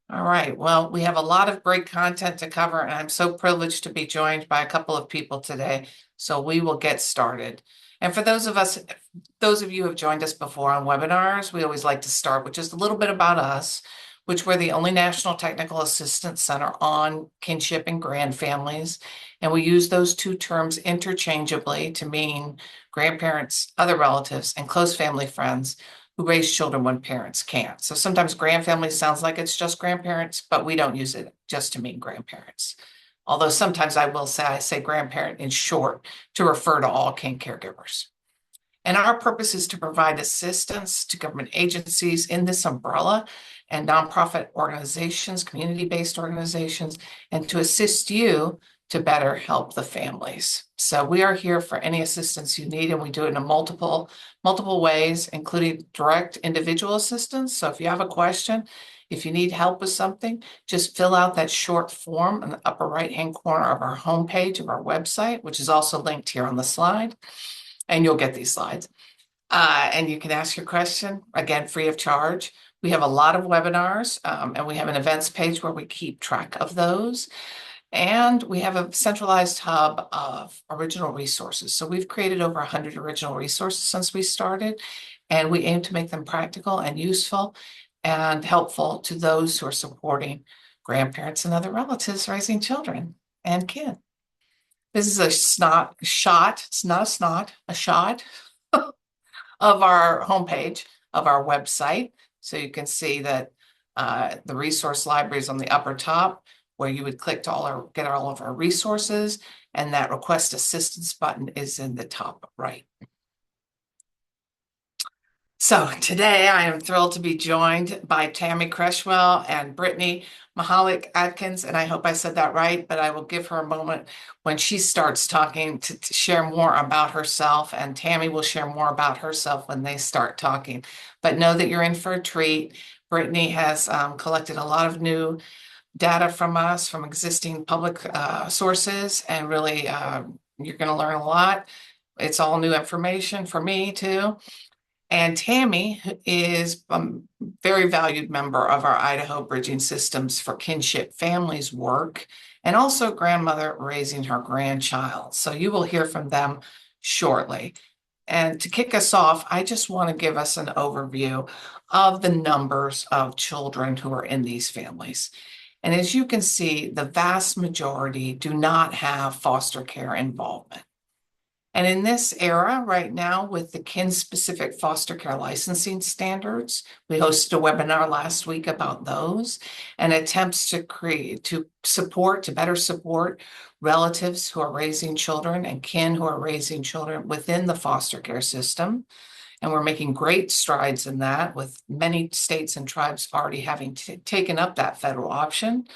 All right. Well, we have a lot of great content to cover, and I'm so privileged to be joined by a couple of people today. So we will get started. And for those of you who have joined us before on webinars, we always like to start with just a little bit about us, which we're the only National Technical Assistance Center on kinship and grandfamilies. And we use those two terms interchangeably to mean grandparents, other relatives, and close family friends who raise children when parents can't. So sometimes grandfamily sounds like it's just grandparents, but we don't use it just to mean grandparents. Although sometimes I say grandparent in short to refer to all kin caregivers. And our purpose is to provide assistance to government agencies in this umbrella and nonprofit organizations, community-based organizations, and to assist you to better help the families. So we are here for any assistance you need, and we do it in multiple ways, including direct individual assistance. So if you have a question, if you need help with something, just fill out that short form in the upper right-hand corner of our homepage of our website, which is also linked here on the slide, and you'll get these slides. And you can ask your question, again, free of charge. We have a lot of webinars, and we have an events page where we keep track of those. And we have a centralized hub of original resources. So we've created over 100 original resources since we started, and we aim to make them practical and useful and helpful to those who are supporting grandparents and other relatives raising children and kin. This is a shot. It's not a snot, a shot of our homepage of our website. So you can see that the resource library is on the upper top, where you would click to get all of our resources, and that request assistance button is in the top right. So today I am thrilled to be joined by Tammy Creshwell and Brittany Mahalik Atkins, and I hope I said that right, but I will give her a moment when she starts talking to share more about herself, and Tammy will share more about herself when they start talking. But know that you're in for a treat. Brittany has collected a lot of new data from us, from existing public sources, and really you're going to learn a lot. It's all new information for me too. And Tammy is a very valued member of our Idaho Bridging Systems for Kinship Families work, and also grandmother raising her grandchild. So you will hear from them shortly. And to kick us off, I just want to give us an overview of the numbers of children who are in these families. And as you can see, the vast majority do not have foster care involvement. And in this era right now, with the kin-specific foster care licensing standards, we hosted a webinar last week about those and attempts to better support relatives who are raising children and kin who are raising children within the foster care system. And we're making great strides in that, with many states and tribes already having taken up that federal option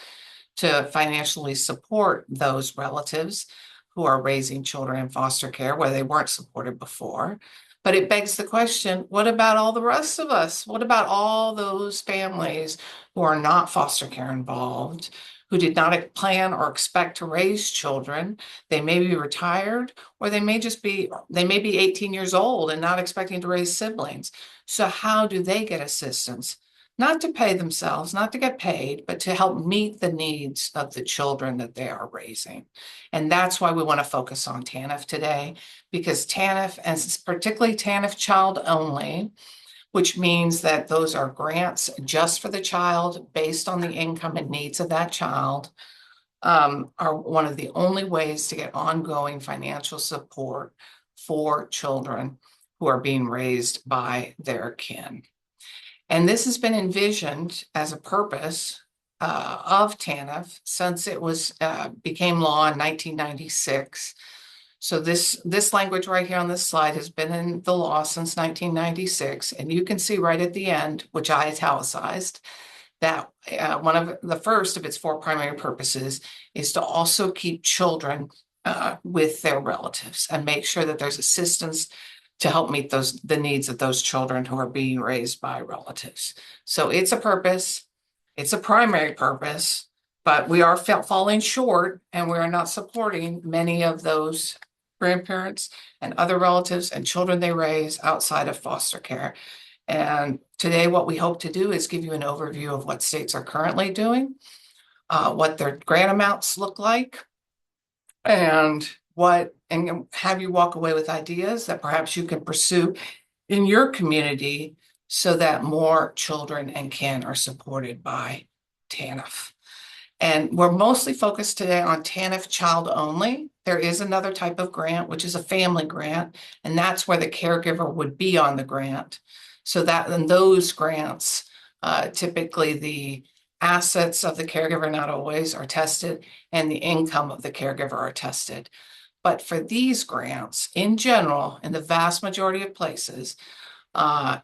to financially support those relatives who are raising children in foster care where they weren't supported before. But it begs the question, what about all the rest of us? What about all those families who are not foster care involved, who did not plan or expect to raise children? They may be retired, or they may be 18 years old and not expecting to raise siblings. So how do they get assistance? Not to pay themselves, not to get paid, but to help meet the needs of the children that they are raising. And that's why we want to focus on TANF today, because TANF, and particularly TANF child only, which means that those are grants just for the child based on the income and needs of that child, are one of the only ways to get ongoing financial support for children who are being raised by their kin. And this has been envisioned as a purpose of TANF since it became law in 1996. So this language right here on this slide has been in the law since 1996. And you can see right at the end, which I italicized, that one of the first of its four primary purposes is to also keep children with their relatives and make sure that there's assistance to help meet the needs of those children who are being raised by relatives. So it's a purpose, it's a primary purpose, but we are falling short, and we are not supporting many of those grandparents and other relatives and children they raise outside of foster care. And today, what we hope to do is give you an overview of what states are currently doing, what their grant amounts look like, and have you walk away with ideas that perhaps you can pursue in your community so that more children and kin are supported by TANF. And we're mostly focused today on TANF child only. There is another type of grant, which is a family grant, and that's where the caregiver would be on the grant. So that in those grants, typically the assets of the caregiver, not always, are tested, and the income of the caregiver are tested. But for these grants, in general, in the vast majority of places,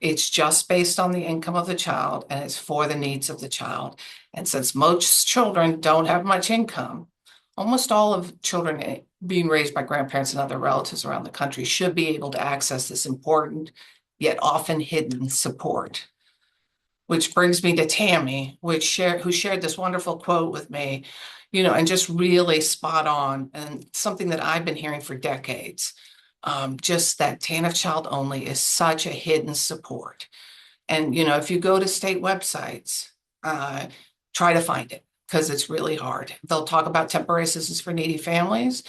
it's just based on the income of the child and it's for the needs of the child. And since most children don't have much income, almost all of children being raised by grandparents and other relatives around the country should be able to access this important yet often hidden support. Which brings me to Tammy, who shared this wonderful quote with me, and just really spot on, and something that I've been hearing for decades. Just that TANF child only is such a hidden support. And, if you go to state websites, try to find it because it's really hard. They'll talk about temporary assistance for needy families.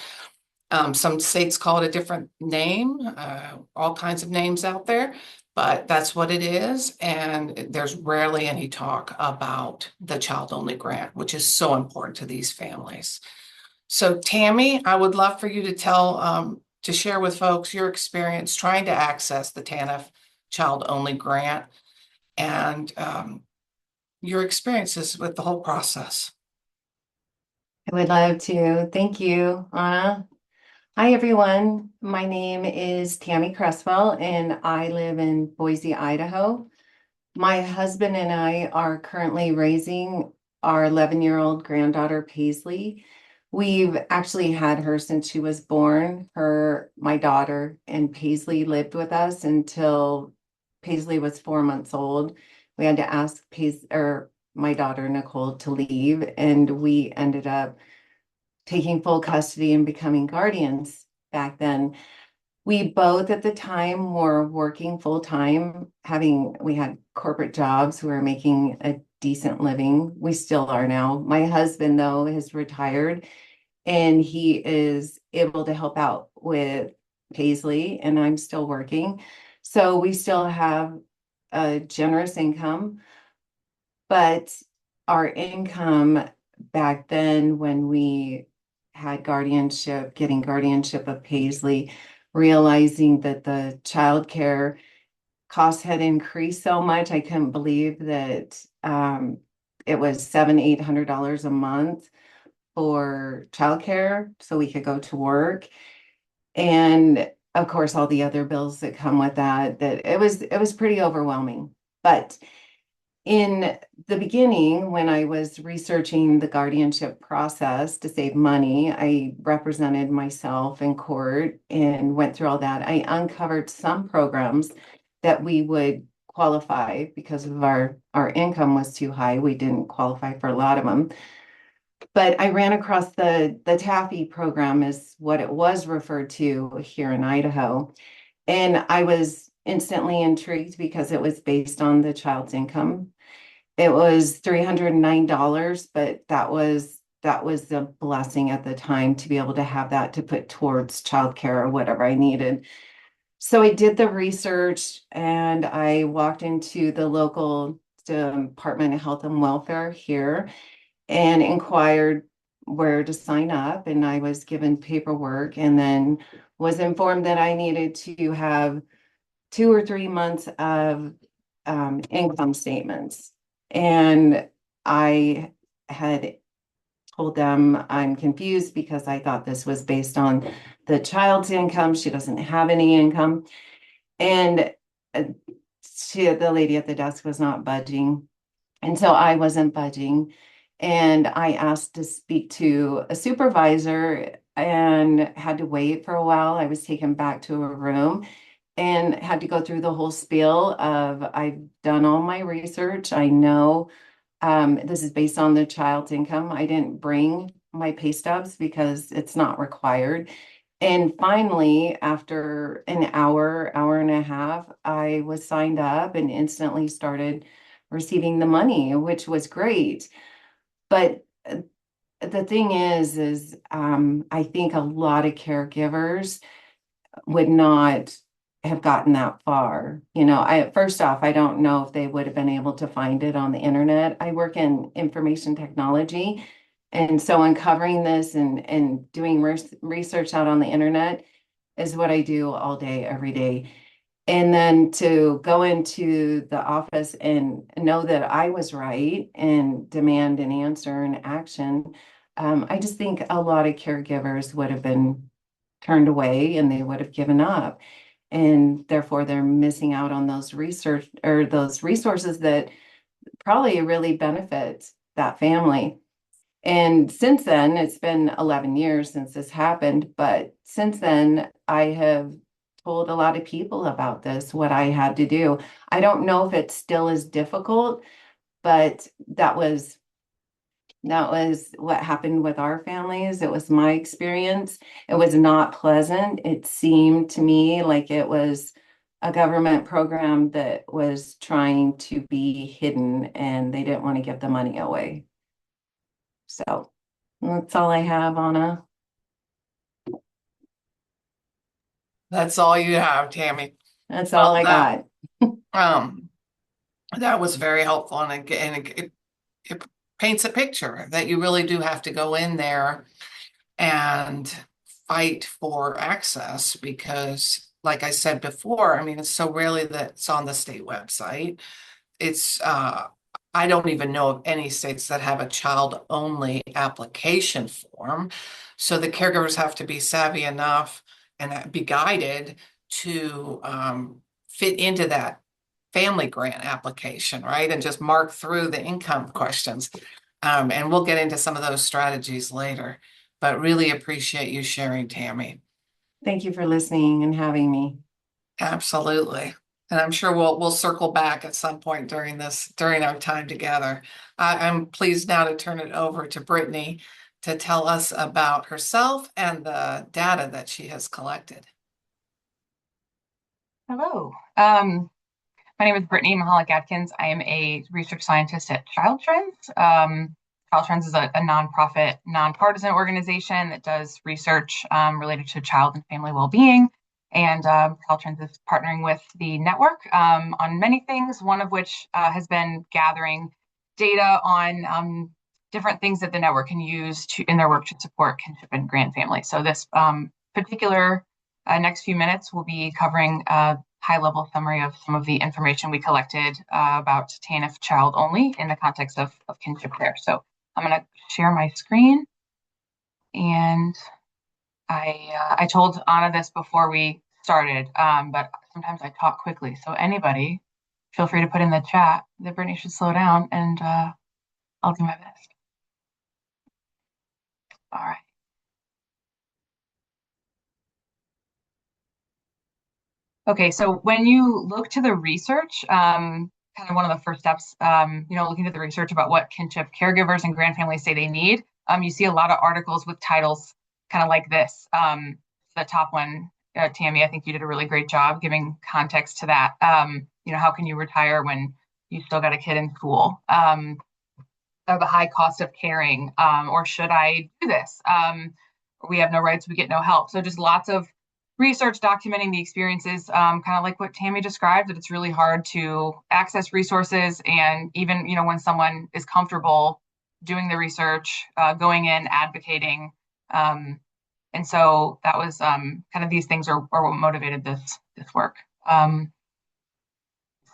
Some states call it a different name, all kinds of names out there, but that's what it is. And there's rarely any talk about the child only grant, which is so important to these families. So Tammy, I would love for you to share with folks your experience trying to access the TANF child only grant and your experiences with the whole process. I would love to. Thank you, Anna. Hi, everyone. My name is Tammy Cresswell, and I live in Boise, Idaho. My husband and I are currently raising our 11-year-old granddaughter, Paisley. We've actually had her since she was born. My daughter, and Paisley lived with us until Paisley was 4 months old. We had to ask my daughter, Nicole, to leave, and we ended up taking full custody and becoming guardians back then. We both at the time were working full time, we had corporate jobs, we were making a decent living. We still are now. My husband, though, has retired and he is able to help out with Paisley, and I'm still working. So we still have a generous income, but our income back then when we had getting guardianship of Paisley, realizing that the childcare costs had increased so much, I couldn't believe that it was $700-800 a month for childcare so we could go to work. And of course, all the other bills that come with that it was pretty overwhelming. But in the beginning, when I was researching the guardianship process to save money, I represented myself in court and went through all that. I uncovered some programs that we would qualify because of our income was too high. We didn't qualify for a lot of them. But I ran across the TAFE program is what it was referred to here in Idaho. And I was instantly intrigued because it was based on the child's income. It was $309, but that was a blessing at the time to be able to have that to put towards childcare or whatever I needed. So I did the research and I walked into the local Department of Health and Welfare here and inquired where to sign up. And I was given paperwork and then was informed that I needed to have 2 or 3 months of income statements. And I had told them I'm confused because I thought this was based on the child's income. She doesn't have any income. And the lady at the desk was not budging. And so I wasn't budging. And I asked to speak to a supervisor and had to wait for a while. I was taken back to a room and had to go through the whole spiel of I've done all my research. I know this is based on the child's income. I didn't bring my pay stubs because it's not required. And finally, after an hour and a half, I was signed up and instantly started receiving the money, which was great. But the thing is, I think a lot of caregivers would not have gotten that far. First off, I don't know if they would have been able to find it on the internet. I work in information technology. And so uncovering this and doing research out on the internet is what I do all day, every day. And then to go into the office and know that I was right and demand an answer and action, I just think a lot of caregivers would have been turned away and they would have given up. And therefore, they're missing out on those research or those resources that probably really benefit that family. And since then, it's been 11 years since this happened, but since then, I have told a lot of people about this, what I had to do. I don't know if it still is difficult, but that was what happened with our families. It was my experience. It was not pleasant. It seemed to me like it was a government program that was trying to be hidden and they didn't want to give the money away. So that's all I have, Anna. That's all you have, Tammy. That's all Well, I that got. um that was very helpful, and it paints a picture that you really do have to go in there and fight for access because, like I said before, I mean, it's so rarely that it's on the state website. It's I don't even know of any states that have a child only application form. So the caregivers have to be savvy enough and be guided to fit into that family grant application, right? And just mark through the income questions. And we'll get into some of those strategies later, but really appreciate you sharing, Tammy. Thank you for listening and having me. Absolutely. And I'm sure we'll circle back at some point during our time together. I'm pleased now to turn it over to Brittany to tell us about herself and the data that she has collected. Hello. My name is Brittany Mahalik-Adkins. I am a research scientist at Child Trends. Child Trends is a nonprofit, nonpartisan organization that does research related to child and family well-being. And Child Trends is partnering with the network on many things, one of which has been gathering data on different things that the network can use in their work to support kinship and grandfamily. So this particular next few minutes, we'll be covering a high-level summary of some of the information we collected about TANF child only in the context of kinship care. So I'm going to share my screen. And I told Anna this before we started, but sometimes I talk quickly. So anybody, feel free to put in the chat that Brittany should slow down, and I'll do my best. All right. Okay, so when you look to the research, kind of one of the first steps, looking at the research about what kinship caregivers and grandfamilies say they need, you see a lot of articles with titles kind of like this. The top one, Tammy, I think you did a really great job giving context to that. How can you retire when you still got a kid in school? Or the high cost of caring, or should I do this? We have no rights, we get no help. So just lots of research documenting the experiences, kind of like what Tammy described, that it's really hard to access resources. And even, when someone is comfortable doing the research, going in, advocating. And so that was kind of these things are what motivated this work.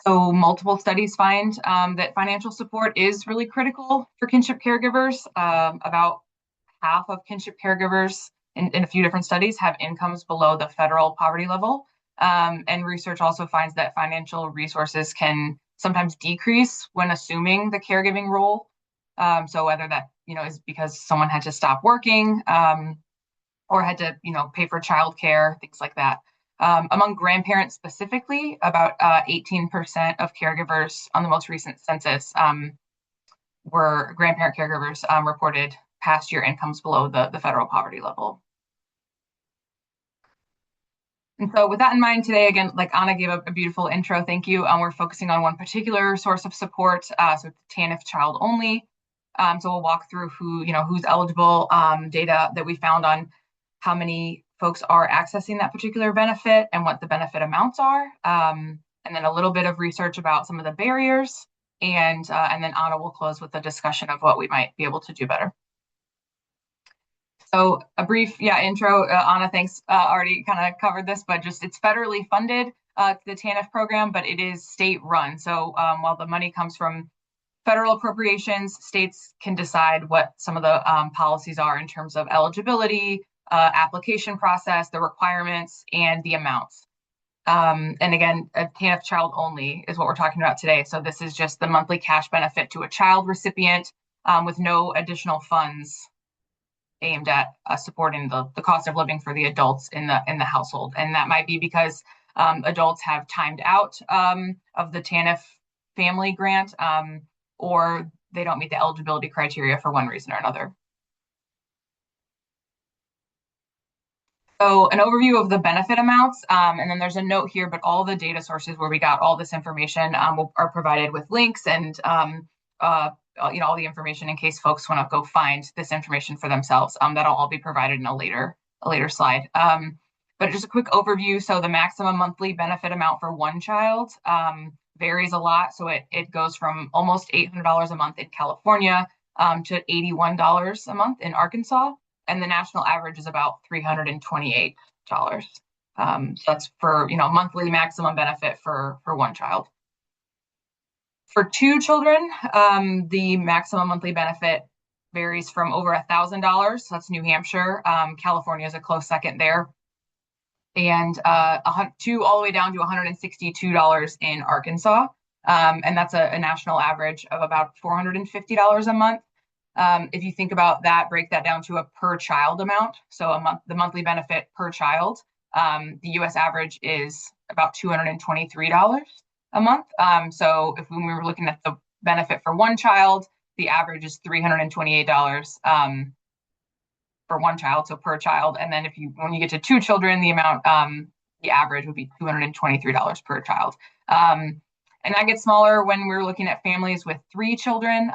So multiple studies find that financial support is really critical for kinship caregivers. About half of kinship caregivers in a few different studies have incomes below the federal poverty level. And research also finds that financial resources can sometimes decrease when assuming the caregiving role. So whether that, is because someone had to stop working or had to, pay for childcare, things like that. Among grandparents specifically, about 18% of caregivers on the most recent census were grandparent caregivers reported past year incomes below the federal poverty level. And so with that in mind today, again, like Anna gave a beautiful intro, thank you. We're focusing on one particular source of support, so it's TANF child only. So we'll walk through who's eligible, data that we found on how many folks are accessing that particular benefit and what the benefit amounts are. And then a little bit of research about some of the barriers. And then Anna will close with a discussion of what we might be able to do better. So a brief, intro. Anna, thanks. Already kind of covered this, but just it's federally funded, the TANF program, but it is state run. So while the money comes from federal appropriations, states can decide what some of the policies are in terms of eligibility, application process, the requirements, and the amounts. And again, a TANF child only is what we're talking about today. So this is just the monthly cash benefit to a child recipient with no additional funds aimed at supporting the cost of living for the adults in the household. And that might be because adults have timed out of the TANF family grant, or they don't meet the eligibility criteria for one reason or another. So an overview of the benefit amounts, and then there's a note here, but all the data sources where we got all this information are provided with links and all the information in case folks want to go find this information for themselves. That'll all be provided in a later slide. But just a quick overview. So the maximum monthly benefit amount for one child varies a lot. So it goes from almost $800 a month in California to $81 a month in Arkansas. And the national average is about $328. So that's for monthly maximum benefit for one child. For two children, the maximum monthly benefit varies from over $1,000. So that's New Hampshire. California is a close second there. And two all the way down to $162 in Arkansas. And that's a national average of about $450 a month. If you think about that, break that down to a per child amount. So the monthly benefit per child, the US average is about $223 a month. So if when we were looking at the benefit for one child, the average is $328 for one child, so per child. And then when you get to two children, the amount, the average would be $223 per child. And that gets smaller when we're looking at families with three children,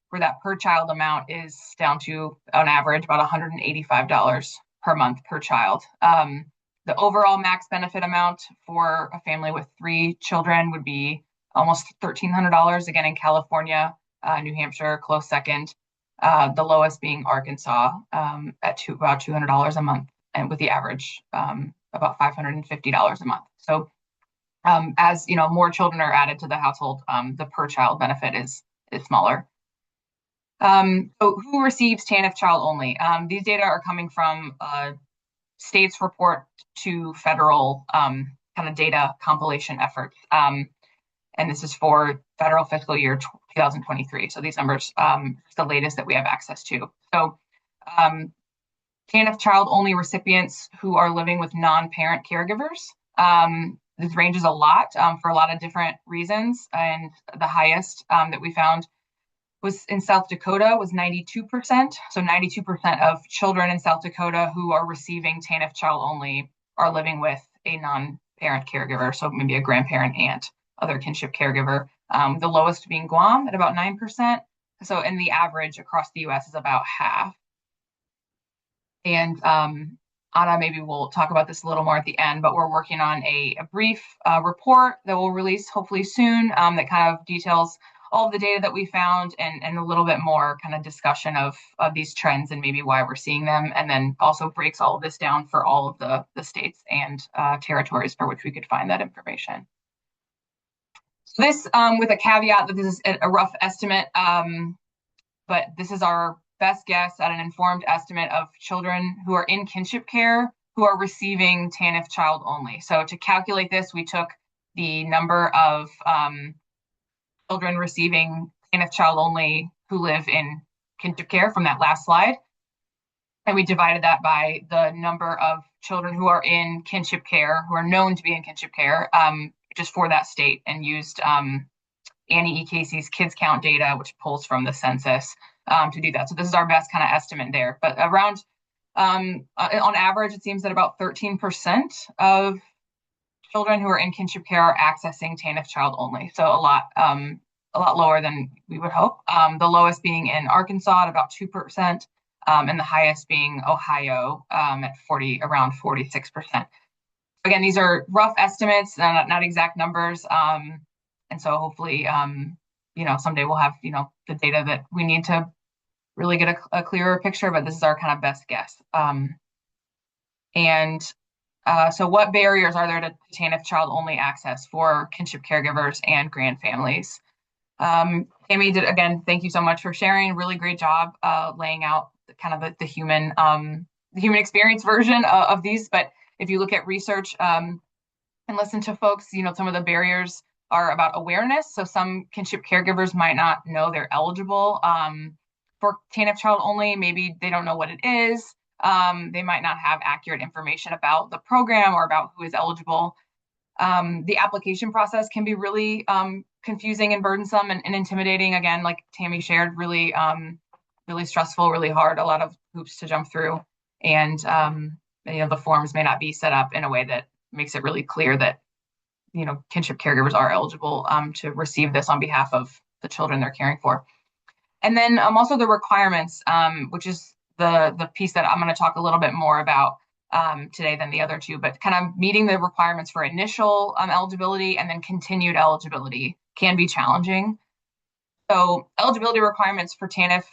where that per child amount is down to, on average, about $185 per month per child. The overall max benefit amount for a family with three children would be almost $1,300, again, in California, New Hampshire, close second, the lowest being Arkansas at about $200 a month, and with the average about $550 a month. So as more children are added to the household, the per child benefit is smaller. So who receives TANF child only? These data are coming from states report to federal kind of data compilation efforts. And this is for federal fiscal year 2023. So these numbers, the latest that we have access to. So TANF child only recipients who are living with non-parent caregivers. This ranges a lot for a lot of different reasons. And the highest that we found was in South Dakota was 92%. So 92% of children in South Dakota who are receiving TANF child only are living with a non-parent caregiver. So maybe a grandparent, aunt, other kinship caregiver. The lowest being Guam at about 9%. So, and the average across the US is about half. And Anna, maybe we'll talk about this a little more at the end, but we're working on a brief report that we'll release hopefully soon that kind of details all of the data that we found and a little bit more kind of discussion of these trends and maybe why we're seeing them, and then also breaks all of this down for all of the states and territories for which we could find that information. So this, with a caveat that this is a rough estimate, but this is our best guess at an informed estimate of children who are in kinship care who are receiving TANF child only. So to calculate this, we took the number of children receiving TANF child only who live in kinship care from that last slide. And we divided that by the number of children who are in kinship care, who are known to be in kinship care, just for that state, and used Annie E. Casey's Kids Count data, which pulls from the census, to do that. So this is our best kind of estimate there. But around On average, it seems that about 13% of children who are in kinship care are accessing TANF child only. So a lot lower than we would hope. The lowest being in Arkansas at about 2%, and the highest being Ohio at around 46%. Again, these are rough estimates, not exact numbers. And so hopefully, someday we'll have, the data that we need to really get a clearer picture, but this is our kind of best guess. So what barriers are there to TANF child only access for kinship caregivers and grandfamilies? Tammy did, again, thank you so much for sharing. Really great job laying out kind of the human experience version of these. But if you look at research and listen to folks, some of the barriers are about awareness. So some kinship caregivers might not know they're eligible for TANF child only. Maybe they don't know what it is. They might not have accurate information about the program or about who is eligible. The application process can be really confusing and burdensome and intimidating. Again, like Tammy shared, really stressful, really hard, a lot of hoops to jump through. And the forms may not be set up in a way that makes it really clear that kinship caregivers are eligible to receive this on behalf of the children they're caring for. And then also the requirements, which is the piece that I'm going to talk a little bit more about today than the other two, but kind of meeting the requirements for initial eligibility and then continued eligibility can be challenging. So eligibility requirements for TANF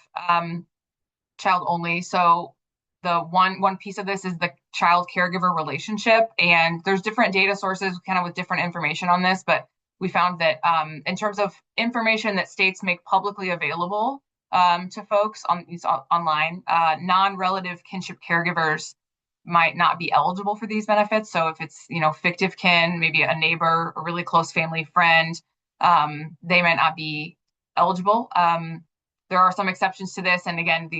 child only. So the one piece of this is the child caregiver relationship, and there's different data sources kind of with different information on this, but we found that in terms of information that states make publicly available to folks on these online, non-relative kinship caregivers might not be eligible for these benefits. So if it's fictive kin, maybe a neighbor, a really close family friend, they might not be eligible. There are some exceptions to this, and again,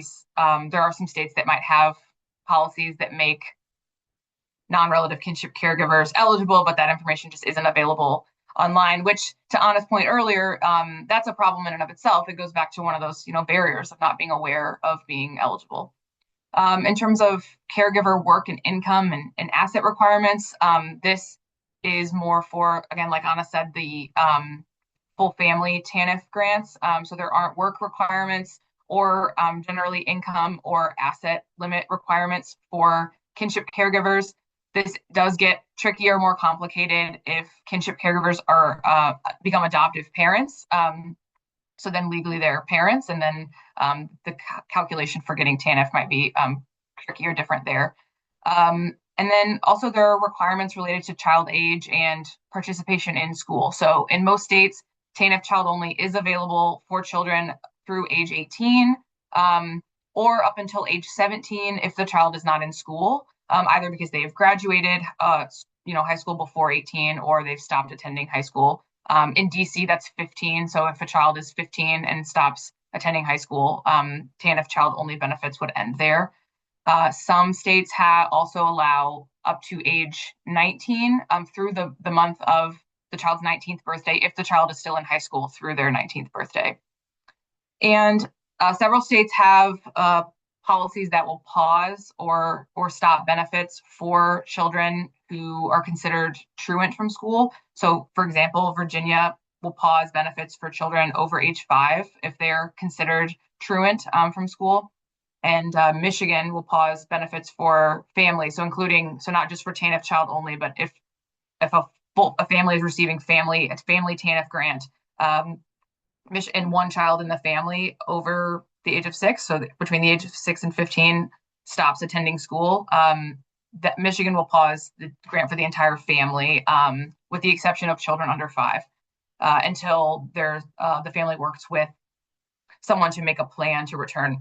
there are some states that might have policies that make non-relative kinship caregivers eligible, but that information just isn't available online, which, to Anna's point earlier, that's a problem in and of itself. It goes back to one of those barriers of not being aware of being eligible. In terms of caregiver work and income and asset requirements, this is more for, again, like Anna said, the full family TANF grants. So there aren't work requirements or generally income or asset limit requirements for kinship caregivers. This does get trickier, more complicated if kinship caregivers are become adoptive parents. So then legally they're parents, and then the calculation for getting TANF might be tricky or different there. And then also there are requirements related to child age and participation in school. So in most states, TANF child only is available for children through age 18 or up until age 17 if the child is not in school, either because they have graduated high school before 18 or they've stopped attending high school. In DC, that's 15. So if a child is 15 and stops attending high school, TANF child only benefits would end there. Some states also allow up to age 19 through the month of the child's 19th birthday if the child is still in high school through their 19th birthday. And several states have policies that will pause or stop benefits for children who are considered truant from school. So, for example, Virginia will pause benefits for children over age 5 if they're considered truant from school. And Michigan will pause benefits for families, so not just for TANF child only, but if a family is receiving a family TANF grant, and one child in the family over the age of 6, so between the age of 6 and 15 stops attending school, that Michigan will pause the grant for the entire family, with the exception of children under 5, until the family works with someone to make a plan to return,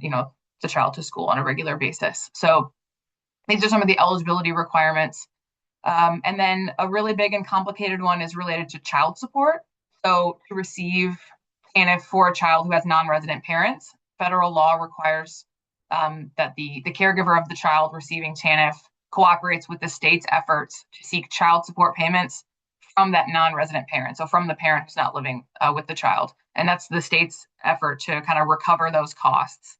the child to school on a regular basis. So these are some of the eligibility requirements. And then a really big and complicated one is related to child support. So to receive TANF for a child who has non-resident parents, federal law requires that the caregiver of the child receiving TANF cooperates with the state's efforts to seek child support payments from that non-resident parent, so from the parent who's not living with the child. And that's the state's effort to kind of recover those costs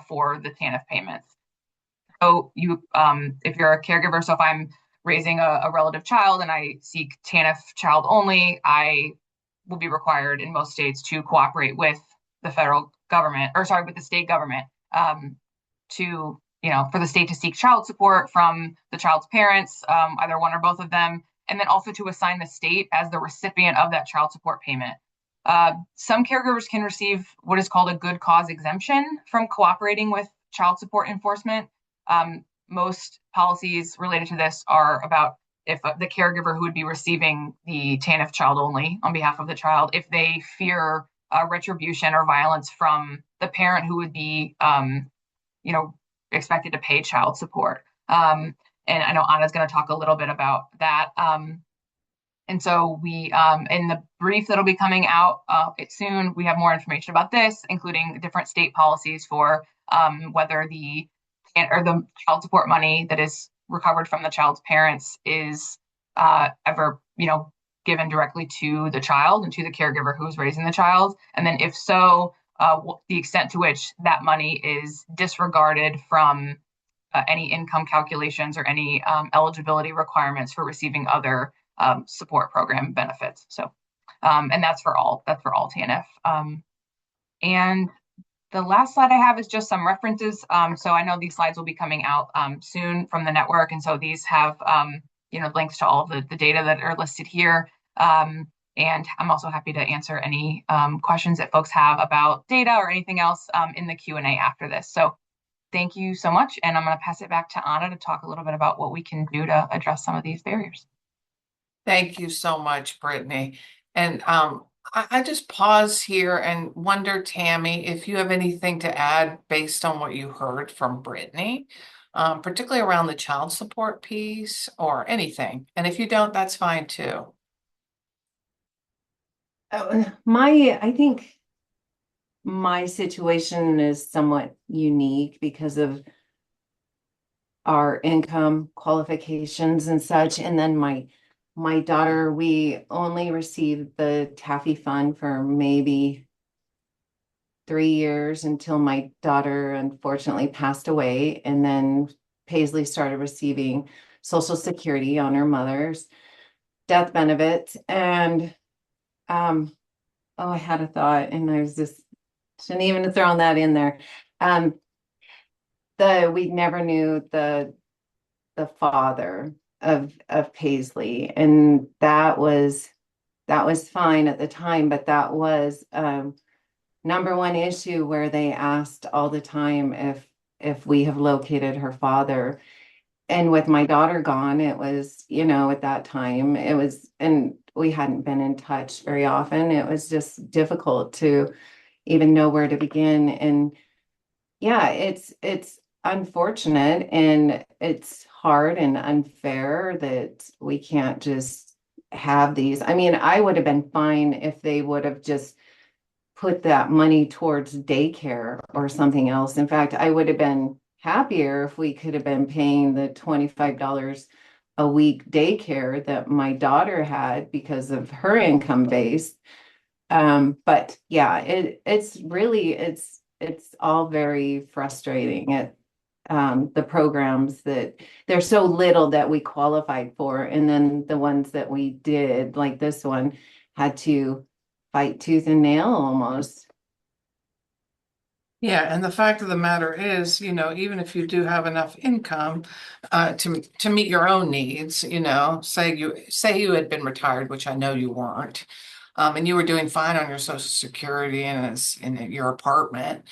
for the TANF payments. So if you're a caregiver, so if I'm raising a relative child and I seek TANF child only, I will be required in most states to cooperate with the federal government, or sorry, with the state government, to, for the state to seek child support from the child's parents, either one or both of them, and then also to assign the state as the recipient of that child support payment. Some caregivers can receive what is called a good cause exemption from cooperating with child support enforcement. Most policies related to this are about if the caregiver who would be receiving the TANF child only on behalf of the child, if they fear retribution or violence from the parent who would be, expected to pay child support. And I know Anna's going to talk a little bit about that. And so we, in the brief that'll be coming out soon, we have more information about this, including different state policies for whether the child support money that is recovered from the child's parents is ever, given directly to the child and to the caregiver who's raising the child. And then if so, the extent to which that money is disregarded from any income calculations or any eligibility requirements for receiving other support program benefits. So, and that's for all TANF. And the last slide I have is just some references. So I know these slides will be coming out soon from the network. And so these have, links to all of the data that are listed here. And I'm also happy to answer any questions that folks have about data or anything else in the Q&A after this. So thank you so much. And I'm going to pass it back to Anna to talk a little bit about what we can do to address some of these barriers. Thank you so much, Brittany. And I just pause here and wonder, Tammy, if you have anything to add based on what you heard from Brittany, particularly around the child support piece or anything. And if you don't, that's fine too. I think my situation is somewhat unique because of our income qualifications and such. And then my daughter, we only received the Taffy fund for maybe 3 years until my daughter unfortunately passed away. And then Paisley started receiving Social Security on her mother's death benefits. And I had a thought and I was just shouldn't even have thrown that in there. We never knew the father of Paisley, and that was fine at the time, but that was number one issue where they asked all the time if we have located her father. And with my daughter gone, it was, at that time it was, and we hadn't been in touch very often. It was just difficult to even know where to begin. And yeah, it's unfortunate and it's hard and unfair that we can't just have these. I mean, I would have been fine if they would have just put that money towards daycare or something else. In fact, I would have been happier if we could have been paying the $25 a week daycare that my daughter had because of her income base. But yeah, it's all very frustrating. The programs that there's so little that we qualified for, and then the ones that we did, like this one, had to fight tooth and nail almost. Yeah, and the fact of the matter is, even if you do have enough income to meet your own needs, say you had been retired, which I know you weren't, and you were doing fine on your Social Security and in your apartment.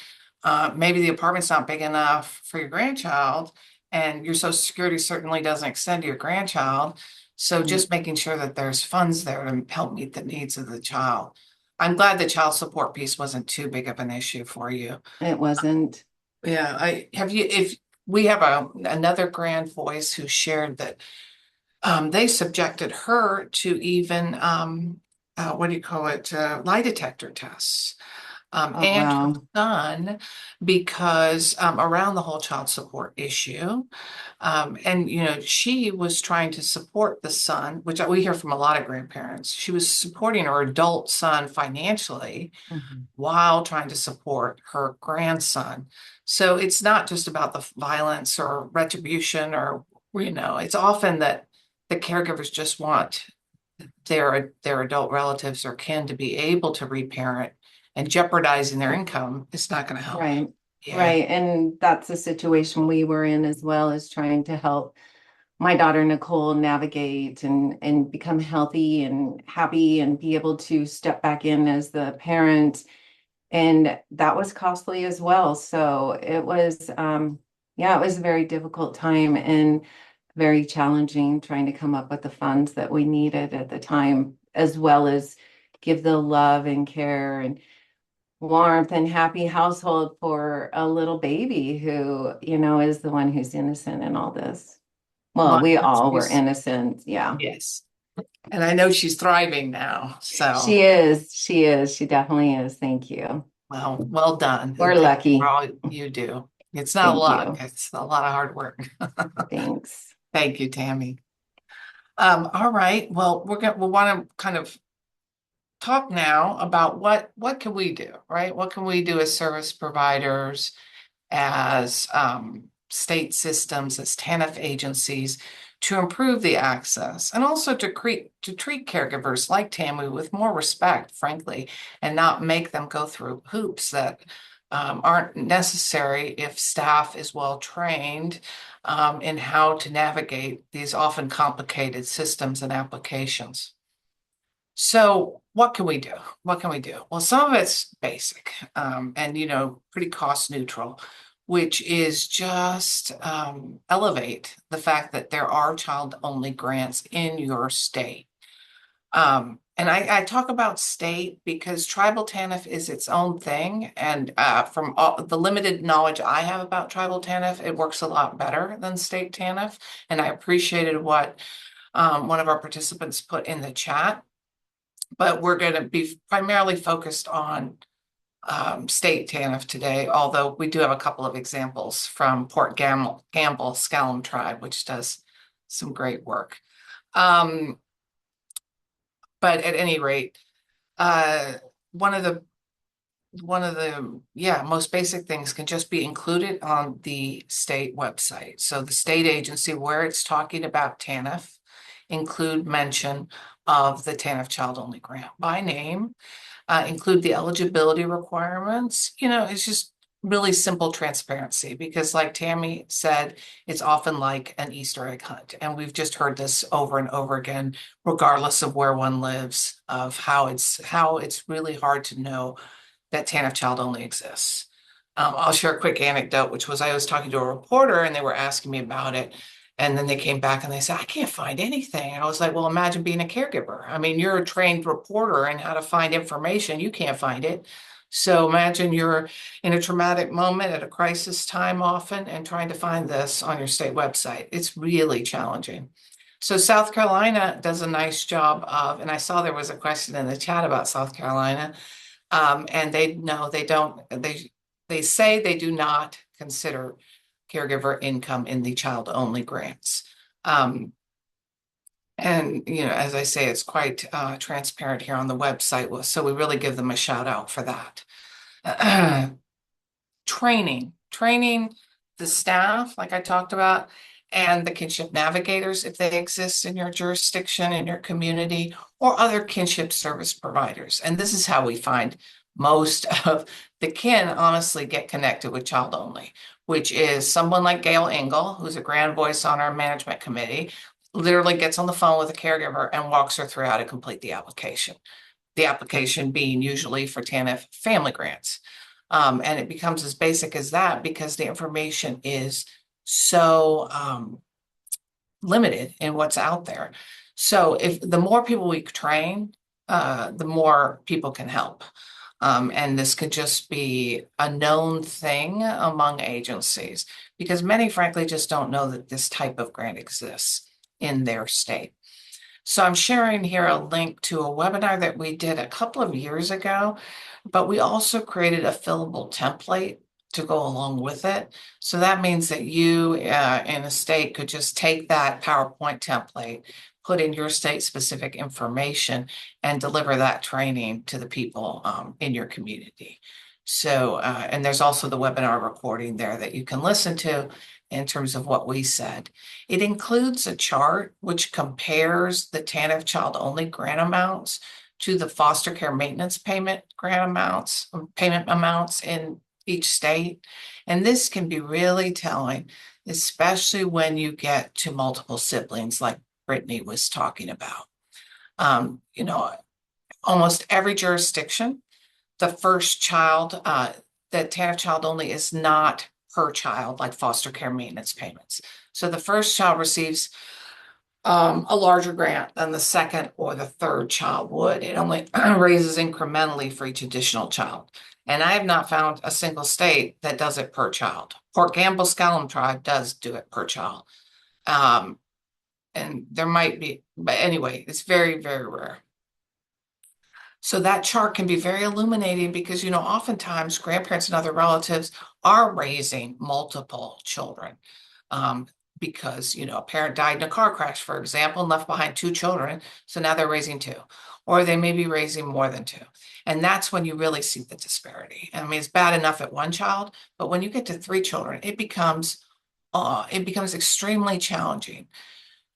Maybe the apartment's not big enough for your grandchild, and your Social Security certainly doesn't extend to your grandchild. So just making sure that there's funds there to help meet the needs of the child. I'm glad the child support piece wasn't too big of an issue for you. It wasn't. Yeah, if we have another grand voice who shared that they subjected her to even what do you call it, lie detector tests. Oh, and her wow. son because around the whole child support issue. And, she was trying to support the son, which we hear from a lot of grandparents. She was supporting her adult son financially Mhm. while trying to support her grandson. So it's not just about the violence or retribution or, it's often that the caregivers just want their adult relatives or kin to be able to reparent, and jeopardizing their income is not going to help. Right. Yeah. Right. And that's the situation we were in as well, as trying to help my daughter Nicole navigate and become healthy and happy and be able to step back in as the parent. And that was costly as well. So it was yeah, it was a very difficult time and very challenging trying to come up with the funds that we needed at the time, as well as give the love and care and warmth and happy household for a little baby who, is the one who's innocent in all this. Well, Well, we all were innocent. Yeah. yes. And I know she's thriving now. So, She is. She is. She definitely is. Thank you. well done. We're And thank you for lucky. all you do. It's not Thank luck, you. it's a lot of hard work. Thanks. Thank you, Tammy. All right. Well, we want to kind of talk now about what can we do, right? What can we do as service providers, as state systems, as TANF agencies to improve the access and also to treat caregivers like Tammy with more respect, frankly, and not make them go through hoops that aren't necessary if staff is well trained in how to navigate these often complicated systems and applications. So what can we do? What can we do? Well, some of it's basic and, pretty cost neutral, which is just elevate the fact that there are child-only grants in your state. And I talk about state because tribal TANF is its own thing. And from all the limited knowledge I have about tribal TANF, it works a lot better than state TANF. And I appreciated what one of our participants put in the chat, but we're going to be primarily focused on state TANF today, although we do have a couple of examples from Port Gamble Skellum Tribe, which does some great work. But at any rate, uh, one of the most basic things can just be included on the state website. So the state agency where it's talking about TANF include mention of the TANF child only grant by name, include the eligibility requirements. It's just really simple transparency because like Tammy said, it's often like an Easter egg hunt. And we've just heard this over and over again, regardless of where one lives, of how it's really hard to know that TANF child only exists. I'll share a quick anecdote, which was I was talking to a reporter and they were asking me about it. And then they came back and they said, I can't find anything. And I was like, well, imagine being a caregiver. I mean, you're a trained reporter and how to find information. You can't find it. So imagine you're in a traumatic moment at a crisis time often and trying to find this on your state website. It's really challenging. So South Carolina does a nice job of, and I saw there was a question in the chat about South Carolina. And they say they do not consider caregiver income in the child only grants. And, as I say, it's quite transparent here on the website. So we really give them a shout out for that. Training the staff, like I talked about, and the kinship navigators, if they exist in your jurisdiction, in your community, or other kinship service providers. And this is how we find most of the kin honestly get connected with child only, which is someone like Gail Engel, who's a grand voice on our management committee, literally gets on the phone with a caregiver and walks her through how to complete the application. The application being usually for TANF family grants. And it becomes as basic as that because the information is so limited in what's out there. So if the more people we train, the more people can help. And this could just be a known thing among agencies because many, frankly, just don't know that this type of grant exists in their state. So I'm sharing here a link to a webinar that we did a couple of years ago, but we also created a fillable template to go along with it. So that means that you in a state could just take that PowerPoint template, put in your state-specific information, and deliver that training to the people in your community. So, and there's also the webinar recording there that you can listen to in terms of what we said. It includes a chart which compares the TANF child-only grant amounts to the foster care maintenance payment grant amounts, payment amounts in each state. And this can be really telling, especially when you get to multiple siblings like Brittany was talking about. You know, almost every jurisdiction, the first child, that TANF child only is not per child like foster care maintenance payments. So the first child receives a larger grant than the second or the third child would. It only raises incrementally for each additional child. And I have not found a single state that does it per child. Port Gamble Skellum Tribe does do it per child. And there might be, but anyway, it's very, very rare. So that chart can be very illuminating because, you know, oftentimes grandparents and other relatives are raising multiple children. Because, you know, a parent died in a car crash, for example, and left behind 2 children. So now they're raising 2, or they may be raising more than 2. And that's when you really see the disparity. I mean, it's bad enough at 1 child, but when you get to 3 children, it becomes extremely challenging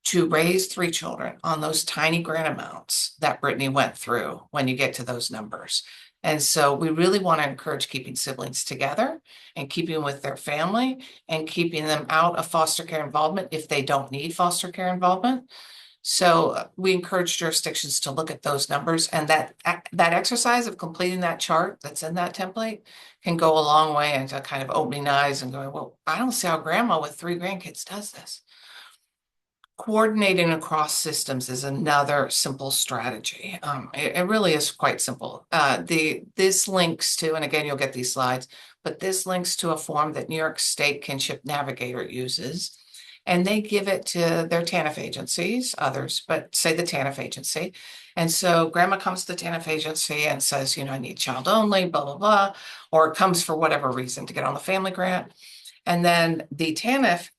to raise 3 children on those tiny grant amounts that Brittany went through when you get to those numbers. And so we really want to encourage keeping siblings together and keeping with their family and keeping them out of foster care involvement if they don't need foster care involvement. So we encourage jurisdictions to look at those numbers, and that exercise of completing that chart that's in that template can go a long way into kind of opening eyes and going, well, I don't see how grandma with 3 grandkids does this. Coordinating across systems is another simple strategy. It really is quite simple. This links to, and again, you'll get these slides, but this links to a form that New York State Kinship Navigator uses. And they give it to their TANF agencies, others, but say the TANF agency. And so grandma comes to the TANF agency and says, you know, I need child only, blah, blah, blah, or it comes for whatever reason to get on the family grant. And then the TANF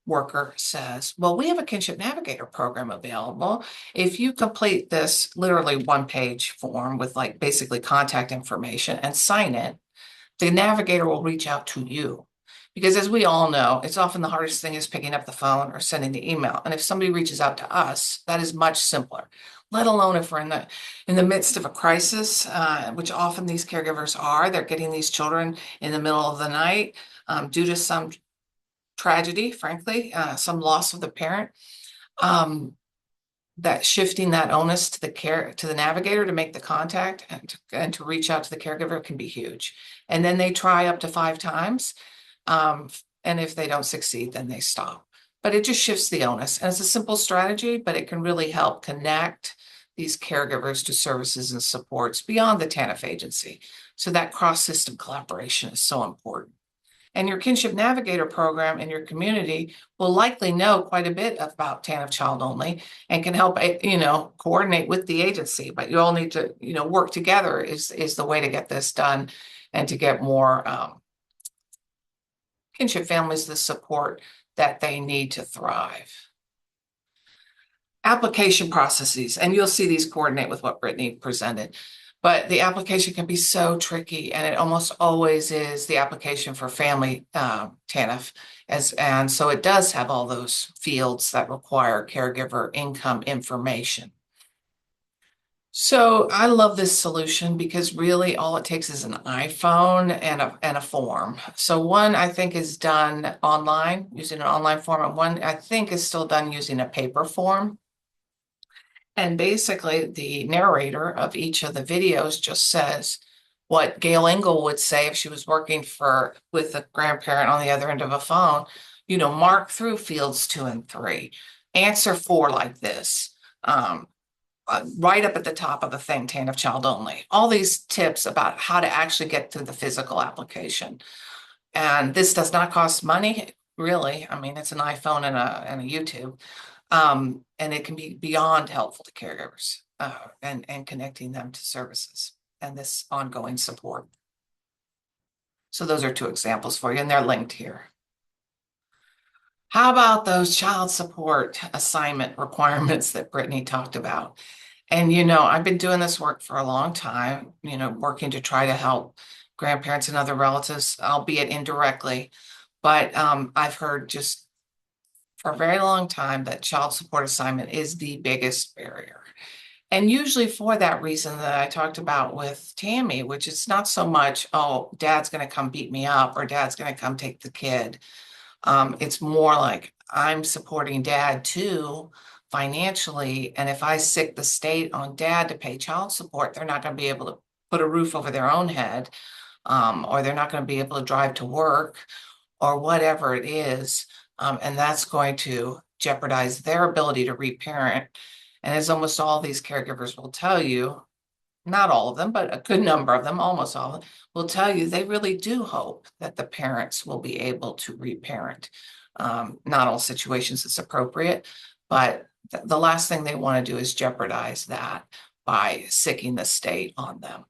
worker says, well, we have a Kinship Navigator program available. If you complete this literally 1-page form with like basically contact information and sign it, the navigator will reach out to you. Because as we all know, it's often the hardest thing is picking up the phone or sending the email. And if somebody reaches out to us, that is much simpler, let alone if we're in the midst of a crisis, which often these caregivers are. They're getting these children in the middle of the night due to some tragedy, frankly, some loss of the parent. That shifting that onus to the navigator to make the contact and to reach out to the caregiver can be huge. And then they try up to 5 times. And if they don't succeed, then they stop. But it just shifts the onus. And it's a simple strategy, but it can really help connect these caregivers to services and supports beyond the TANF agency. So that cross-system collaboration is so important. And your Kinship Navigator program in your community will likely know quite a bit about TANF child only and can help, you know, coordinate with the agency. But you all need to, you know, work together is the way to get this done and to get more kinship families the support that they need to thrive. Application processes, and you'll see these coordinate with what Brittany presented. But the application can be so tricky, and it almost always is the application for family TANF. And so it does have all those fields that require caregiver income information. So I love this solution because really all it takes is an iPhone and a form. So one I think is done online using an online form, and one I think is still done using a paper form. And basically, the narrator of each of the videos just says what Gail Engel would say if she was working with a grandparent on the other end of a phone. You know, mark through fields 2 and 3. Answer 4 like this. Right up at the top of the thing, TANF child only. All these tips about how to actually get through the physical application. And this does not cost money, really. I mean, it's an iPhone and a YouTube. And it can be beyond helpful to caregivers, and connecting them to services and this ongoing support. So those are two examples for you, and they're linked here. How about those child support assignment requirements that Brittany talked about? And, I've been doing this work for a long time, working to try to help grandparents and other relatives, albeit indirectly. But I've heard just for a very long time that child support assignment is the biggest barrier. And usually for that reason that I talked about with Tammy, which is not so much, oh, dad's going to come beat me up or dad's going to come take the kid. It's more like I'm supporting dad too financially. And if I sick the state on dad to pay child support, they're not going to be able to put a roof over their own head, or they're not going to be able to drive to work or whatever it is. And that's going to jeopardize their ability to reparent. And as almost all these caregivers will tell you, not all of them, but a good number of them, almost all of them, will tell you they really do hope that the parents will be able to reparent. Not all situations it's appropriate, but the last thing they want to do is jeopardize that by sicking the state on them.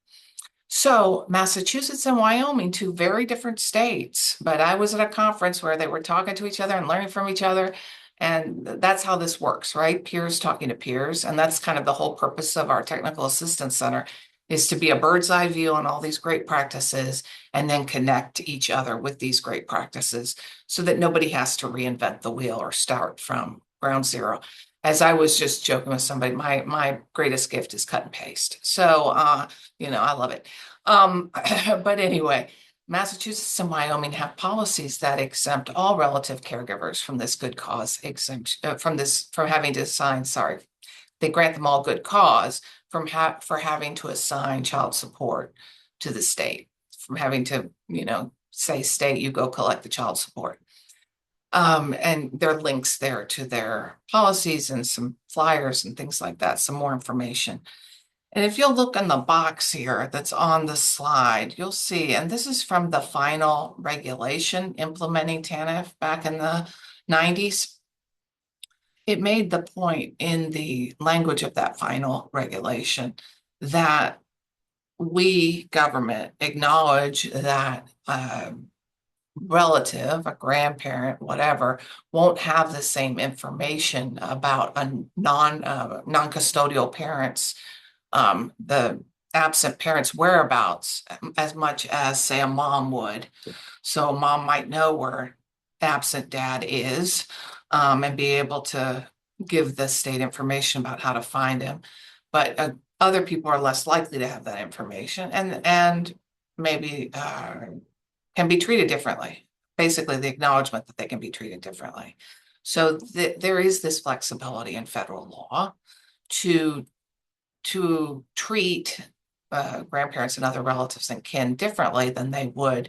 So Massachusetts and Wyoming, two very different states, but I was at a conference where they were talking to each other and learning from each other. And that's how this works, right? Peers talking to peers. And that's kind of the whole purpose of our Technical Assistance Center, is to be a bird's eye view on all these great practices and then connect each other with these great practices so that nobody has to reinvent the wheel or start from ground zero. As I was just joking with somebody, my greatest gift is cut and paste. So, I love it. But anyway, Massachusetts and Wyoming have policies that exempt all relative caregivers from this good cause exemption, from having to assign, sorry, they grant them all good cause for having to assign child support to the state, from having to, say, state, you go collect the child support. And there are links there to their policies and some flyers and things like that, some more information. And if you'll look in the box here that's on the slide, you'll see, and this is from the final regulation implementing TANF back in the 90s. It made the point in the language of that final regulation that we, government, acknowledge that relative, a grandparent, whatever, won't have the same information about a non-custodial parents, the absent parents' whereabouts as much as, say, a mom would. So a mom might know where absent dad is, and be able to give the state information about how to find him. But other people are less likely to have that information and maybe can be treated differently. Basically, the acknowledgement that they can be treated differently. So there is this flexibility in federal law to treat grandparents and other relatives and kin differently than they would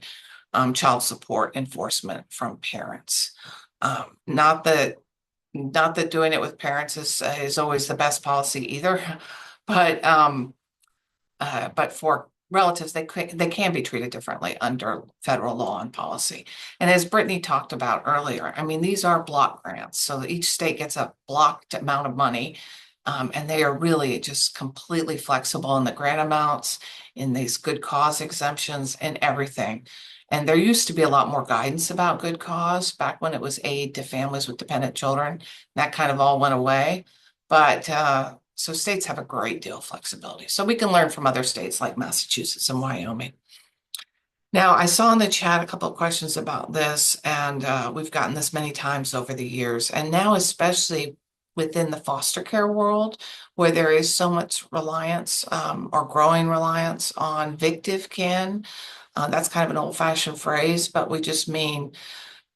child support enforcement from parents. Not that doing it with parents is always the best policy either, but for relatives, they can be treated differently under federal law and policy. And as Brittany talked about earlier, I mean, these are block grants, so each state gets a blocked amount of money. And they are really just completely flexible in the grant amounts, in these good cause exemptions, and everything. And there used to be a lot more guidance about good cause back when it was aid to families with dependent children. That kind of all went away. But so states have a great deal of flexibility. So we can learn from other states like Massachusetts and Wyoming. Now, I saw in the chat a couple of questions about this, and we've gotten this many times over the years. And now, especially within the foster care world, where there is so much reliance or growing reliance on victive kin. That's kind of an old-fashioned phrase, but we just mean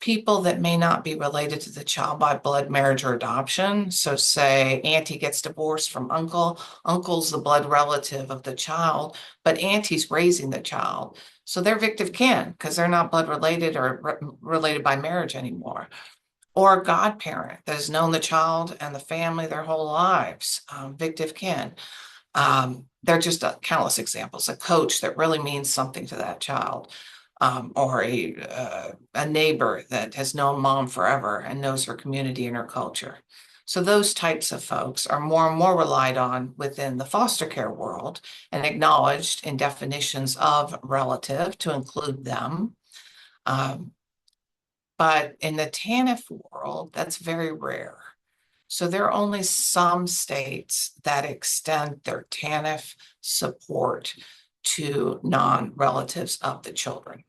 people that may not be related to the child by blood, marriage, or adoption. So say auntie gets divorced from uncle, uncle's the blood relative of the child, but auntie's raising the child. So they're victive kin because they're not blood related or related by marriage anymore. Or a godparent that has known the child and the family their whole lives, victive kin. They're just countless examples. A coach that really means something to that child, or a neighbor that has known mom forever and knows her community and her culture. So those types of folks are more and more relied on within the foster care world and acknowledged in definitions of relative to include them. But in the TANF world, that's very rare. So there are only some states that extend their TANF support to non-relatives of the children.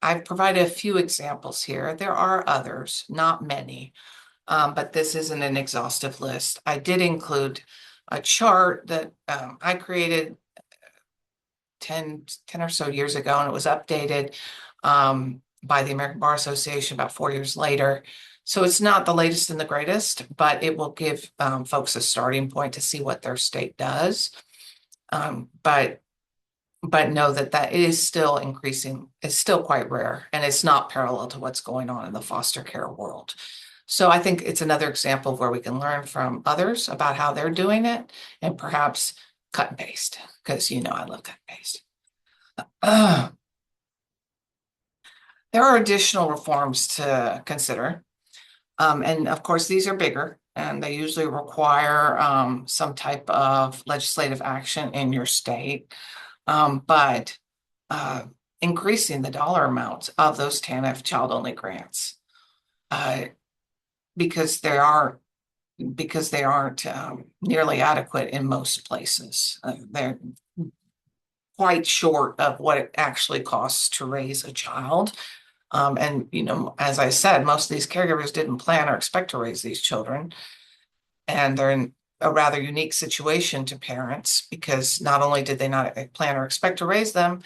I've provided a few examples here. There are others, not many, but this isn't an exhaustive list. I did include a chart that I created 10 or so years ago, and it was updated by the American Bar Association about 4 years later. So it's not the latest and the greatest, but it will give folks a starting point to see what their state does. But know that that is still increasing. It's still quite rare, and it's not parallel to what's going on in the foster care world. So I think it's another example of where we can learn from others about how they're doing it and perhaps cut and paste, because I love cut and paste. There are additional reforms to consider. And of course, these are bigger, and they usually require some type of legislative action in your state. But increasing the dollar amounts of those TANF child-only grants because they aren't nearly adequate in most places. They're quite short of what it actually costs to raise a child. And as I said, most of these caregivers didn't plan or expect to raise these children. And they're in a rather unique situation to parents because not only did they not plan or expect to raise them,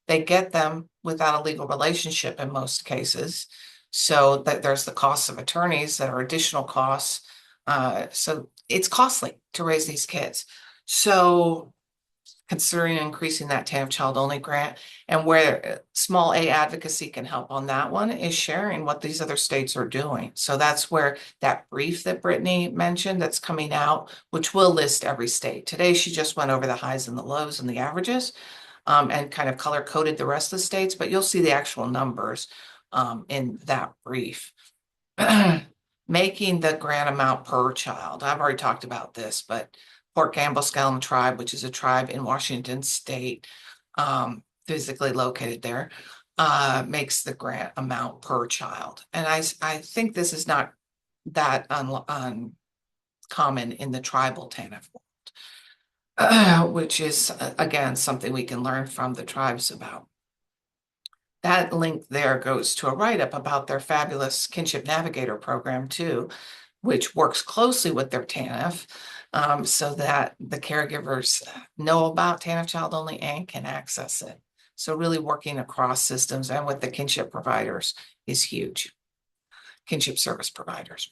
they get them without a legal relationship in most cases. So that there's the costs of attorneys that are additional costs. So it's costly to raise these kids. So considering increasing that TANF child-only grant, and where small A advocacy can help on that one is sharing what these other states are doing. So that's where that brief that Brittany mentioned that's coming out, which will list every state. Today, she just went over the highs and the lows and the averages and kind of color-coded the rest of the states, but you'll see the actual numbers in that brief. Making the grant amount per child. I've already talked about this, but Port Campbell-Skellum Tribe, which is a tribe in Washington State, physically located there, makes the grant amount per child. And I think this is not that uncommon in the tribal TANF world, which is, again, something we can learn from the tribes about. That link there goes to a write-up about their fabulous Kinship Navigator program, too, which works closely with their TANF. So that the caregivers know about TANF Child Only and can access it. So really working across systems and with the kinship providers is huge. Kinship service providers.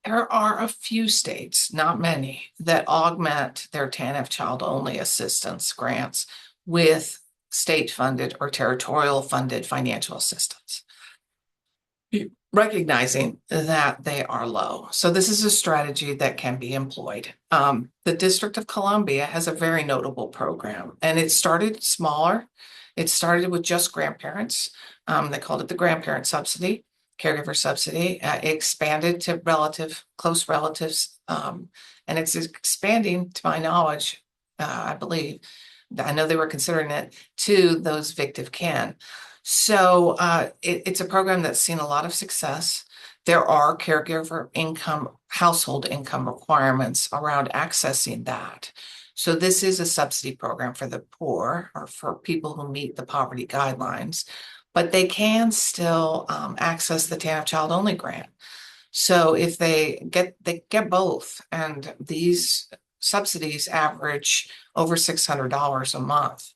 There are a few states, not many, that augment their TANF Child Only assistance grants with state-funded or territorial-funded financial assistance, recognizing that they are low. So this is a strategy that can be employed. The District of Columbia has a very notable program, and it started smaller. It started with just grandparents. They called it the grandparent subsidy, caregiver subsidy. It expanded to close relatives, and it's expanding, to my knowledge, I believe. I know they were considering it to those victim kin. So it's a program that's seen a lot of success. There are caregiver income, household income requirements around accessing that. So this is a subsidy program for the poor or for people who meet the poverty guidelines, but they can still access the TANF Child Only grant. So if they get both, and these subsidies average over $600 a month.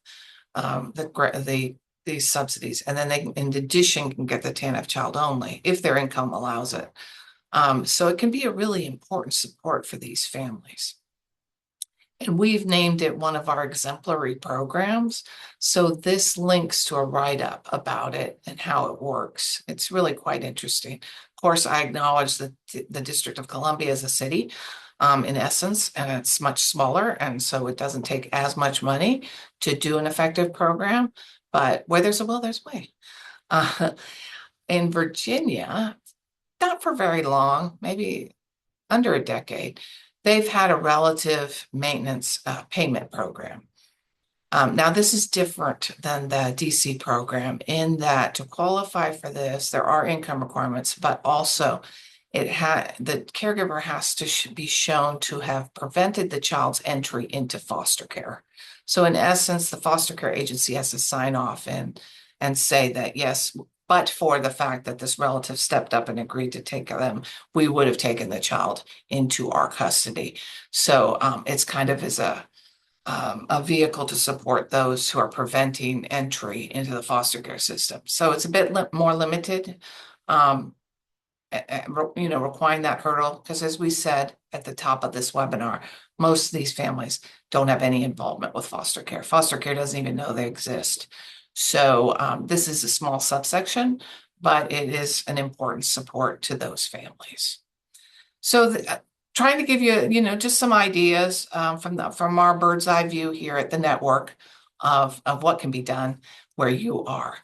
These subsidies, and then they, in addition, can get the TANF Child Only if their income allows it. So it can be a really important support for these families. And we've named it one of our exemplary programs. So this links to a write-up about it and how it works. It's really quite interesting. Of course, I acknowledge that the District of Columbia is a city in essence, and it's much smaller. And so it doesn't take as much money to do an effective program. But where there's a will, there's a way. In Virginia, not for very long, maybe under a decade, they've had a relative maintenance payment program. Now, this is different than the DC program in that to qualify for this, there are income requirements, but also the caregiver has to be shown to have prevented the child's entry into foster care. So in essence, the foster care agency has to sign off and say that, yes, but for the fact that this relative stepped up and agreed to take them, we would have taken the child into our custody. So it's kind of as a vehicle to support those who are preventing entry into the foster care system. So it's a bit more limited, requiring that hurdle, because as we said at the top of this webinar, most of these families don't have any involvement with foster care. Foster care doesn't even know they exist. So this is a small subsection, but it is an important support to those families. So trying to give you, just some ideas from our bird's eye view here at the network of what can be done where you are.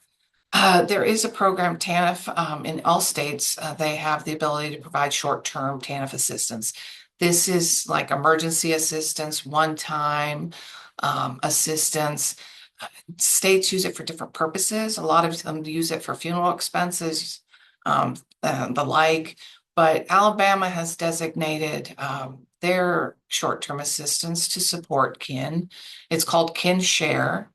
There is a program, TANF, in all states. They have the ability to provide short-term TANF assistance. This is like emergency assistance, one-time assistance. States use it for different purposes. A lot of them use it for funeral expenses, the like. But Alabama has designated their short-term assistance to support kin. It's called Kinship.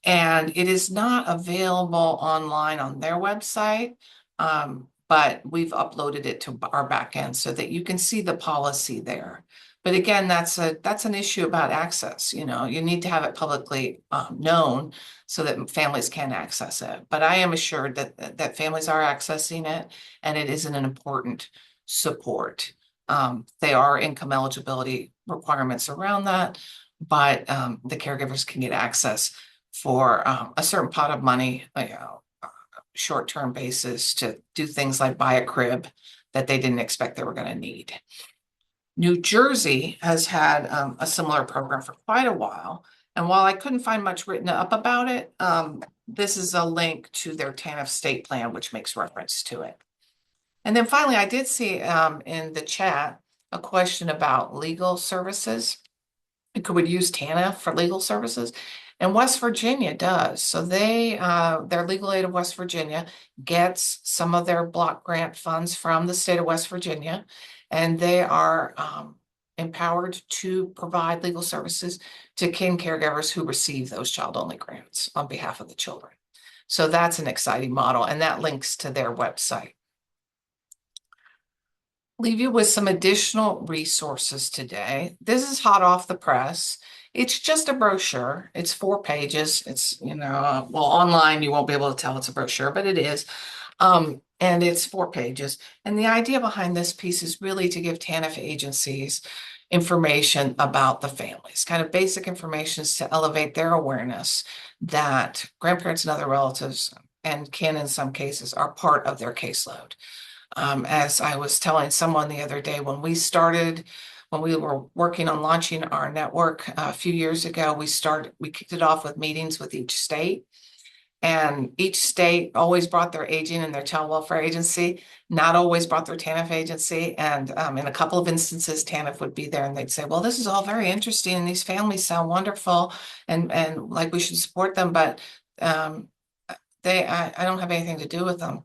And it is not available online on their website, but we've uploaded it to our back end so that you can see the policy there. But again, that's an issue about access. You need to have it publicly known so that families can access it. But I am assured that families are accessing it, and it is an important support. There are income eligibility requirements around that, but the caregivers can get access for a certain pot of money, short-term basis, to do things like buy a crib that they didn't expect they were going to need. New Jersey has had a similar program for quite a while. And while I couldn't find much written up about it, this is a link to their TANF state plan, which makes reference to it. And then finally, I did see in the chat a question about legal services. Could we use TANF for legal services? And West Virginia does. So their Legal Aid of West Virginia gets some of their block grant funds from the state of West Virginia, and they are empowered to provide legal services to kin caregivers who receive those child-only grants on behalf of the children. So that's an exciting model, and that links to their website. Leave you with some additional resources today. This is hot off the press. It's just a brochure. It's 4 pages. It's, well, online you won't be able to tell it's a brochure, but it is. And it's 4 pages. And the idea behind this piece is really to give TANF agencies information about the families, kind of basic information to elevate their awareness that grandparents and other relatives and kin in some cases are part of their caseload. As I was telling someone the other day, when we were working on launching our network a few years ago, we kicked it off with meetings with each state. And each state always brought their aging and their child welfare agency, not always brought their TANF agency. And in a couple of instances, TANF would be there and they'd say, well, this is all very interesting and these families sound wonderful and like we should support them, but I don't have anything to do with them.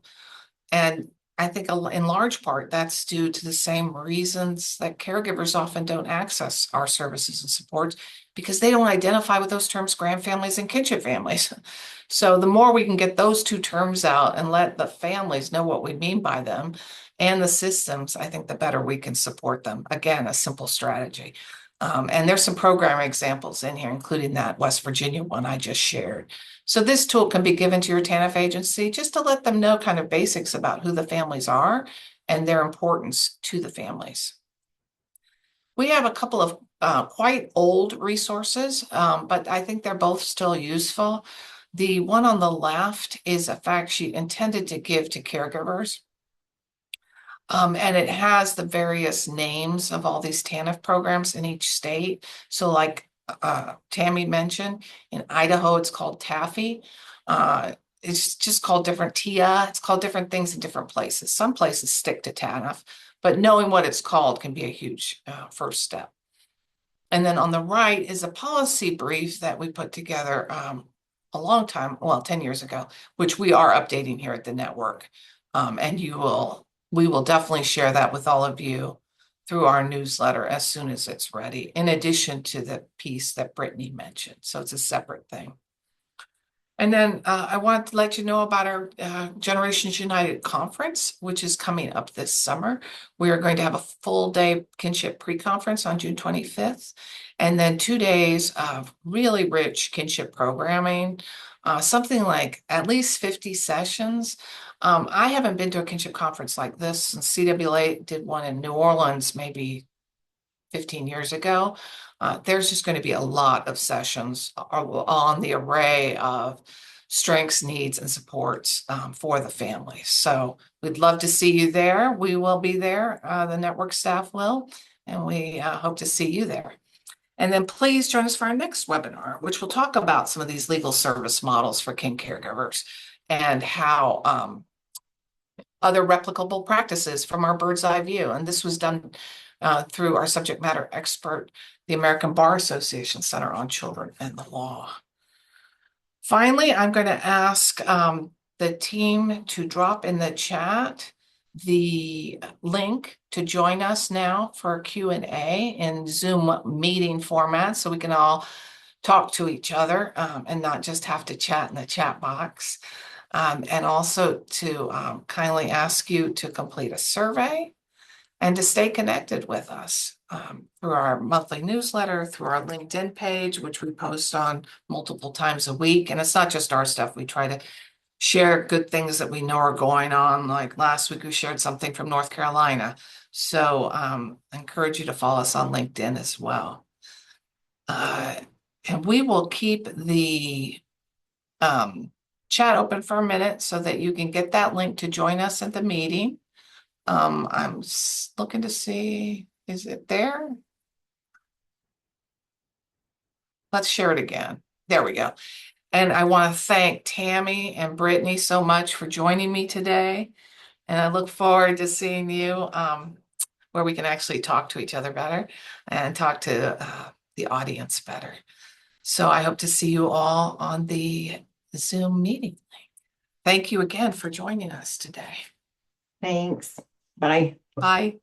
And I think in large part that's due to the same reasons that caregivers often don't access our services and supports, because they don't identify with those terms, grandfamilies and kinship families. So the more we can get those 2 terms out and let the families know what we mean by them and the systems, I think the better we can support them. Again, a simple strategy. And there's some program examples in here, including that West Virginia one I just shared. So this tool can be given to your TANF agency just to let them know kind of basics about who the families are and their importance to the families. We have a couple of quite old resources, but I think they're both still useful. The one on the left is a fact sheet intended to give to caregivers. And it has the various names of all these TANF programs in each state. So like Tammy mentioned, in Idaho, it's called TAFI. it's just called different TIA. It's called different things in different places. Some places stick to TANF, but knowing what it's called can be a huge first step. And then on the right is a policy brief that we put together a long time, well, 10 years ago, which we are updating here at the network. And we will definitely share that with all of you through our newsletter as soon as it's ready, in addition to the piece that Brittany mentioned. So it's a separate thing. And then I want to let you know about our Generations United conference, which is coming up this summer. We are going to have a full day Kinship pre-conference on June 25th, and then 2 days of really rich Kinship programming, something like at least 50 sessions. I haven't been to a Kinship conference like this since CWA did one in New Orleans maybe 15 years ago. There's just going to be a lot of sessions on the array of strengths, needs, and supports for the family. So we'd love to see you there. We will be there. The network staff will, and we hope to see you there. And then please join us for our next webinar, which will talk about some of these legal service models for kin caregivers and how other replicable practices from our bird's eye view. And this was done through our subject matter expert, the American Bar Association Center on Children and the Law. Finally, I'm going to ask the team to drop in the chat the link to join us now for Q&A in Zoom meeting format so we can all talk to each other and not just have to chat in the chat box. And also to kindly ask you to complete a survey and to stay connected with us through our monthly newsletter, through our LinkedIn page, which we post on multiple times a week. And it's not just our stuff. We try to share good things that we know are going on. Like last week, we shared something from North Carolina. So I encourage you to follow us on LinkedIn as well. And we will keep the chat open for a minute so that you can get that link to join us at the meeting. I'm looking to see, is it there? Let's share it again. There we go. And I want to thank Tammy and Brittany so much for joining me today. And I look forward to seeing you where we can actually talk to each other better and talk to the audience better. So I hope to see you all on the Zoom meeting. Thank you again for joining us today. Thanks. Bye. Bye.